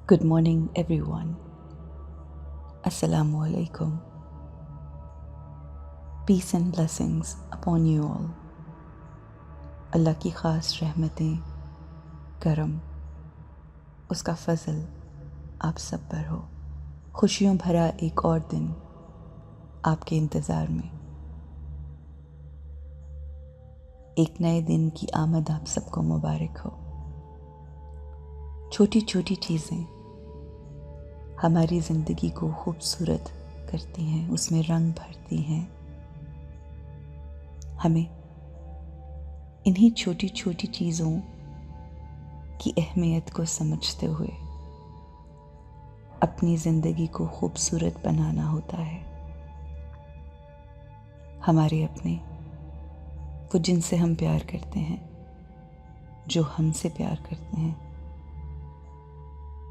Good morning, everyone. Assalamu alaikum. Peace and blessings upon you all. अल्लाह की ख़ास रहमतें, करम, उसका फ़ज़ल आप सब पर हो। खुशियों भरा एक और दिन आपके इंतज़ार में। एक नए दिन की आमद आप सबको मुबारक हो। छोटी छोटी चीज़ें हमारी ज़िंदगी को खूबसूरत करती हैं, उसमें रंग भरती हैं। हमें इन्हीं छोटी छोटी चीज़ों की अहमियत को समझते हुए अपनी ज़िंदगी को खूबसूरत बनाना होता है। हमारे अपने, वो जिनसे हम प्यार करते हैं, जो हमसे प्यार करते हैं।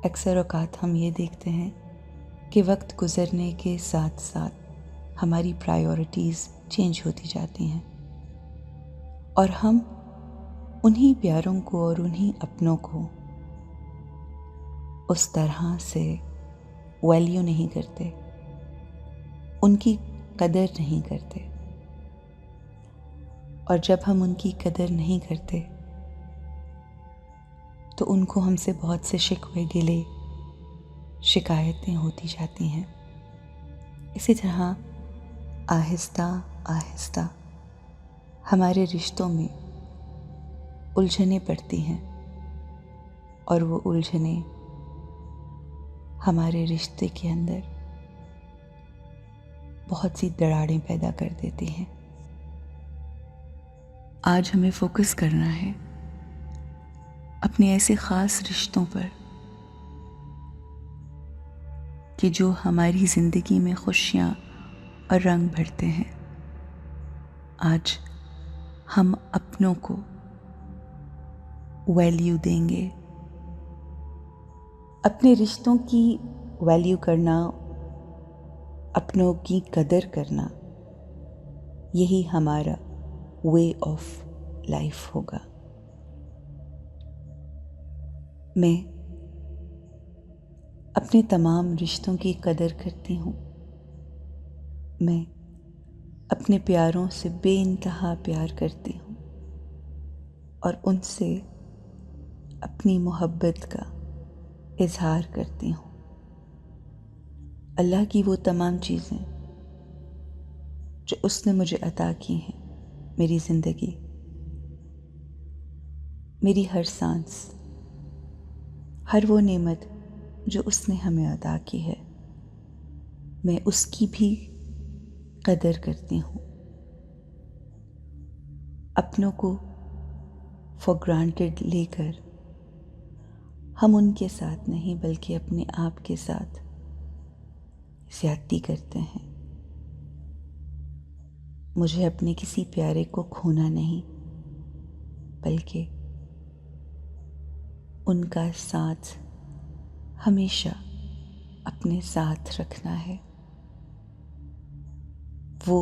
अक्सर औक़ात हम ये देखते हैं कि वक्त गुज़रने के साथ साथ हमारी प्रायोरिटीज़ चेंज होती जाती हैं और हम उन्हीं प्यारों को और उन्हीं अपनों को उस तरह से वैल्यू नहीं करते, उनकी कदर नहीं करते। और जब हम उनकी कदर नहीं करते तो उनको हमसे बहुत से शिकवे गिले शिकायतें होती जाती हैं। इसी तरह आहिस्ता आहिस्ता हमारे रिश्तों में उलझनें पड़ती हैं और वो उलझनें हमारे रिश्ते के अंदर बहुत सी दरारें पैदा कर देती हैं। आज हमें फोकस करना है अपने ऐसे ख़ास रिश्तों पर कि जो हमारी ज़िंदगी में खुशियाँ और रंग भरते हैं। आज हम अपनों को वैल्यू देंगे। अपने रिश्तों की वैल्यू करना, अपनों की कदर करना, यही हमारा वे ऑफ लाइफ होगा। मैं अपने तमाम रिश्तों की कदर करती हूँ। मैं अपने प्यारों से बेइंतहा प्यार करती हूँ और उनसे अपनी मोहब्बत का इजहार करती हूँ। अल्लाह की वो तमाम चीज़ें जो उसने मुझे अता की हैं, मेरी ज़िंदगी, मेरी हर सांस, हर वो नेमत जो उसने हमें अता की है, मैं उसकी भी कदर करती हूँ। अपनों को फॉर ग्रांटेड लेकर हम उनके साथ नहीं बल्कि अपने आप के साथ ज़्यादती करते हैं। मुझे अपने किसी प्यारे को खोना नहीं बल्कि उनका साथ हमेशा अपने साथ रखना है। वो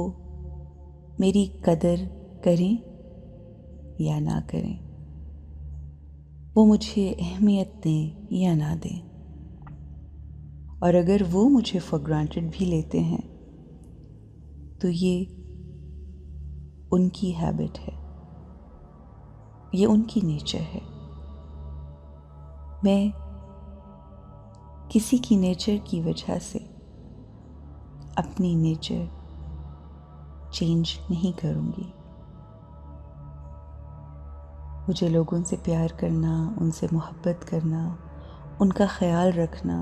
मेरी कदर करें या ना करें, वो मुझे अहमियत दें या ना दें, और अगर वो मुझे फॉर ग्रांटेड भी लेते हैं तो ये उनकी हैबिट है, ये उनकी नेचर है। मैं किसी की नेचर की वजह से अपनी नेचर चेंज नहीं करूँगी। मुझे लोगों से प्यार करना, उनसे मोहब्बत करना, उनका ख्याल रखना,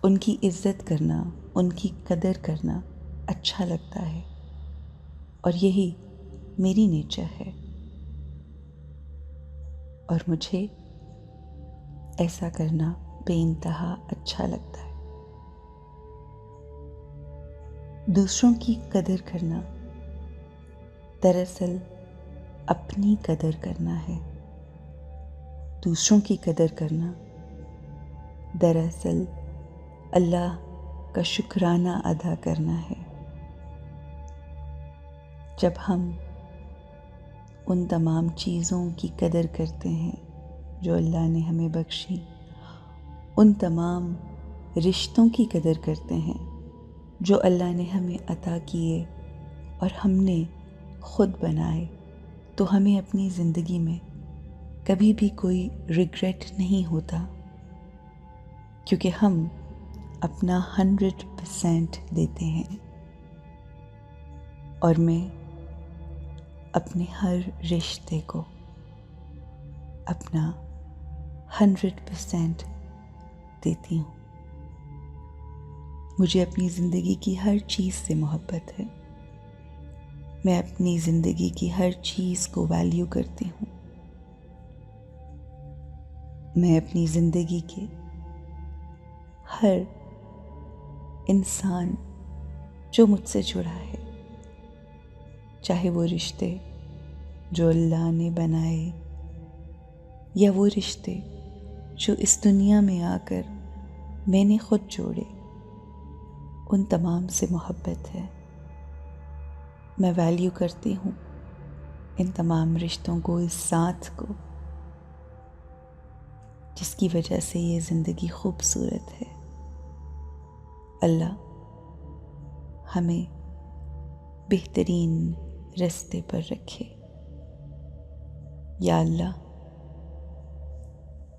उनकी इज़्ज़त करना, उनकी कदर करना अच्छा लगता है और यही मेरी नेचर है और मुझे ऐसा करना बेइंतहा अच्छा लगता है। दूसरों की कदर करना दरअसल अपनी कदर करना है। दूसरों की कदर करना दरअसल अल्लाह का शुक्राना अदा करना है। जब हम उन तमाम चीज़ों की कदर करते हैं जो अल्लाह ने हमें बख्शी, उन तमाम रिश्तों की कदर करते हैं जो अल्लाह ने हमें अता किए और हमने खुद बनाए, तो हमें अपनी ज़िंदगी में कभी भी कोई रिग्रेट नहीं होता, क्योंकि हम अपना 100% देते हैं। और मैं अपने हर रिश्ते को अपना 100% देती हूँ। मुझे अपनी ज़िंदगी की हर चीज़ से मोहब्बत है। मैं अपनी ज़िंदगी की हर चीज़ को वैल्यू करती हूँ। मैं अपनी ज़िंदगी के हर इंसान जो मुझसे जुड़ा है, चाहे वो रिश्ते जो अल्लाह ने बनाए या वो रिश्ते जो इस दुनिया में आकर मैंने खुद जोड़े, उन तमाम से मोहब्बत है। मैं वैल्यू करती हूँ इन तमाम रिश्तों को, इस साथ को, जिसकी वजह से ये ज़िंदगी खूबसूरत है। अल्लाह हमें बेहतरीन रास्ते पर रखे। या अल्लाह,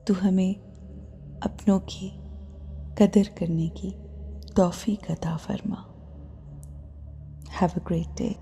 तू हमें अपनों की कदर करने की तौफीक अता फरमा। Have a great day.